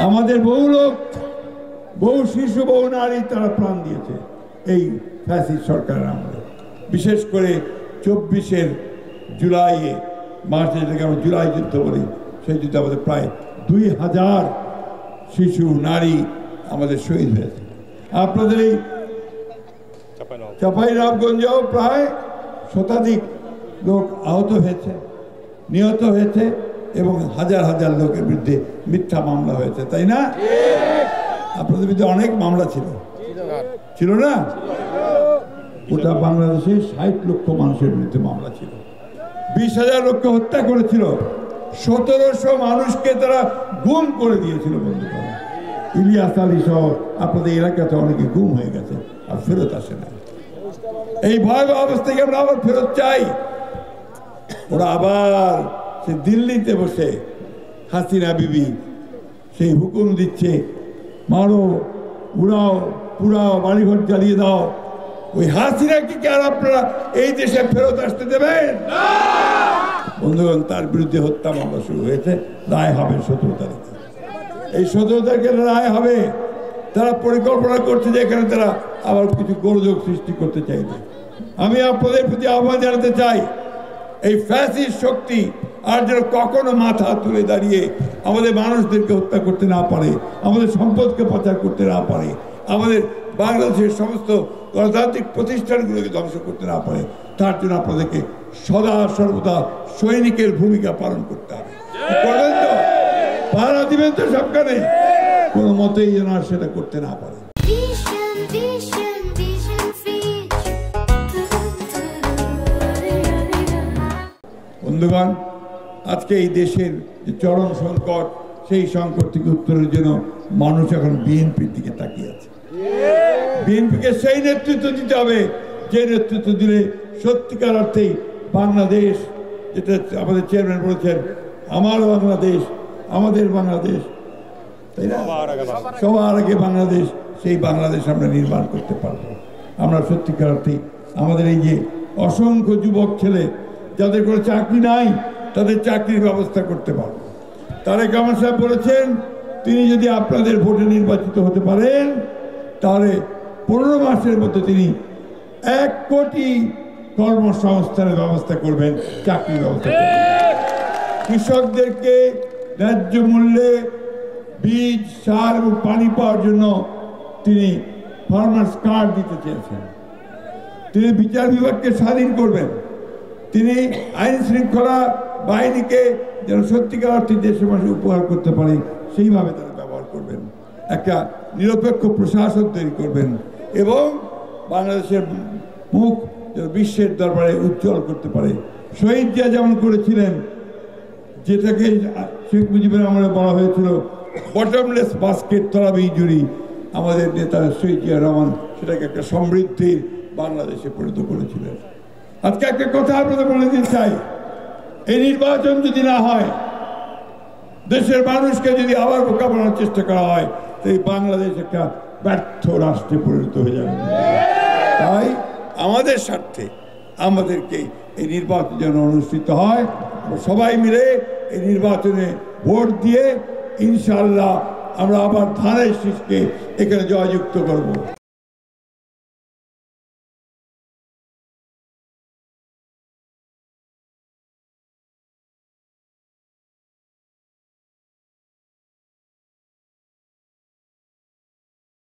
আমাদের বহু লোক, বহু শিশু, বহু নারী তারা প্রাণ দিয়েছে এই ফ্যাসিস্ট সরকারের আমলে। বিশেষ করে 24 জুলাইয়ে মার্চে, যেটাকে আমরা জুলাই যুদ্ধ বলি, সেই যুদ্ধে আমাদের প্রায় 2000 শিশু নারী আমাদের শহীদ হয়েছে। আপনাদের এই চাঁপাইনবাবগঞ্জেও প্রায় শতাধিক লোক আহত হয়েছে, নিহত হয়েছে এবং হাজার হাজার লোকের বিরুদ্ধে মিথ্যা মামলা হয়েছে, তাই না? আপনাদের বিরুদ্ধে অনেক মামলা ছিল না? ওটা বাংলাদেশে 60 লক্ষ মানুষের বিরুদ্ধে মামলা ছিল। 20,000 লোককে হত্যা করেছিল, 1700 মানুষকে তারা গুম করে দিয়েছিল। বন্ধুগণ, ইলিয়াস আলী সহ আপনাদের এলাকাতে অনেকে গুম হয়ে গেছে আর ফেরত আসে না। এই ভয়াবহ অবস্থাকে আমরা আবার ফেরত চাই। ওরা আবার সে দিল্লিতে বসে হাসিনা বিবি সেই হুকুম দিচ্ছে, মারো, উড়াও, পুরাও, বাড়িঘর জ্বালিয়ে দাও। ওই হাসিনাকে কি আর আপনারা এই দেশে ফেরত আসতে দেবেন? বন্ধুগণ, তার বিরুদ্ধে হত্যা মামলা শুরু হয়েছে, রায় হবে 17 তারিখে। এই 17 তারিখে রায় হবে। তারা পরিকল্পনা করছে যে এখানে তারা আবার কিছু গোলযোগ সৃষ্টি করতে চাইবে। আমি আপনাদের প্রতি আহ্বান জানাতে চাই, এই ফ্যাসিস্ট শক্তি আর যেন কখনো মাথা তুলে দাঁড়িয়ে আমাদের মানুষদেরকে হত্যা করতে না পারে, আমাদের সম্পদকে পাচার করতে না পারে, আমাদের বাংলাদেশের সমস্ত গণতান্ত্রিক প্রতিষ্ঠানগুলোকে ধ্বংস করতে না পারে, তার জন্য আপনাদেরকে সদা সর্বদা সৈনিকের ভূমিকা পালন করতে হবে। করবেন তো? পাহারা দিবেন তো সবখানে? কোনো মতেই যেন আর সেটা করতে না পারে। বন্ধুগণ, আজকে এই দেশের যে চরম সংকট, সেই সংকট থেকে উত্তরের জন্য মানুষ এখন বিএনপির দিকে তাকিয়ে আছে। বিএনপিকে সেই নেতৃত্ব দিতে হবে যে নেতৃত্ব দিলে সত্যিকার অর্থেই বাংলাদেশ, যেটা আমাদের চেয়ারম্যান বলেছেন, আমার বাংলাদেশ, আমাদের বাংলাদেশ, তাই না? সবার আগে বাংলাদেশ, সেই বাংলাদেশ আমরা নির্মাণ করতে পারবো। আমরা সত্যিকার অর্থেই আমাদের এই যে অসংখ্য যুবক ছেলে যাদের কোনো চাকরি নাই, তাদের চাকরির ব্যবস্থা করতে পারবো। তারেক রহমান সাহেব বলেছেন, তিনি যদি আপনাদের ভোটে নির্বাচিত হতে পারেন তাহলে 15 মাসের মধ্যে তিনি 1 কোটি কর্মসংস্থানের ব্যবস্থা করবেন, চাকরির ব্যবস্থা করবেন। কৃষকদেরকে ন্যায্য মূল্যে বীজ, সার এবং পানি পাওয়ার জন্য তিনি ফার্মার্স কার্ড দিতে চেয়েছেন। তিনি বিচার বিভাগকে স্বাধীন করবেন। তিনি আইন শৃঙ্খলা বাহিনীকে যেন সত্যিকার অর্থে দেশের মানুষ উপহার করতে পারে সেইভাবে তারা ব্যবহার করবেন। একটা নিরপেক্ষ প্রশাসন তৈরি করবেন এবং বাংলাদেশের মুখ বিশ্বের দরবারে উজ্জ্বল করতে পারে। শহীদ জিয়া যেমন করেছিলেন, যেটাকে শেখ মুজিবের আমলে বলা হয়েছিল বটমলেস বাস্কেট তলাবি জুড়ি, আমাদের নেতা শহীদ জিয়া রহমান সেটাকে একটা সমৃদ্ধির বাংলাদেশে পরিণত করেছিলেন। আজকে একটা কথা আপনাদের বলে দিতে চাই, এই নির্বাচন যদি না হয়, দেশের মানুষকে যদি আবার বোকা বানানোর চেষ্টা করা হয়, তাই বাংলাদেশ একটা ব্যর্থ রাষ্ট্রে পরিণত হয়ে যাবে। তাই আমাদের স্বার্থে আমাদেরকে এই নির্বাচন যেন অনুষ্ঠিত হয়, সবাই মিলে এই নির্বাচনে ভোট দিয়ে ইনশাআল্লাহ আমরা আবার ধানের শীষকে এখানে জয়যুক্ত করব।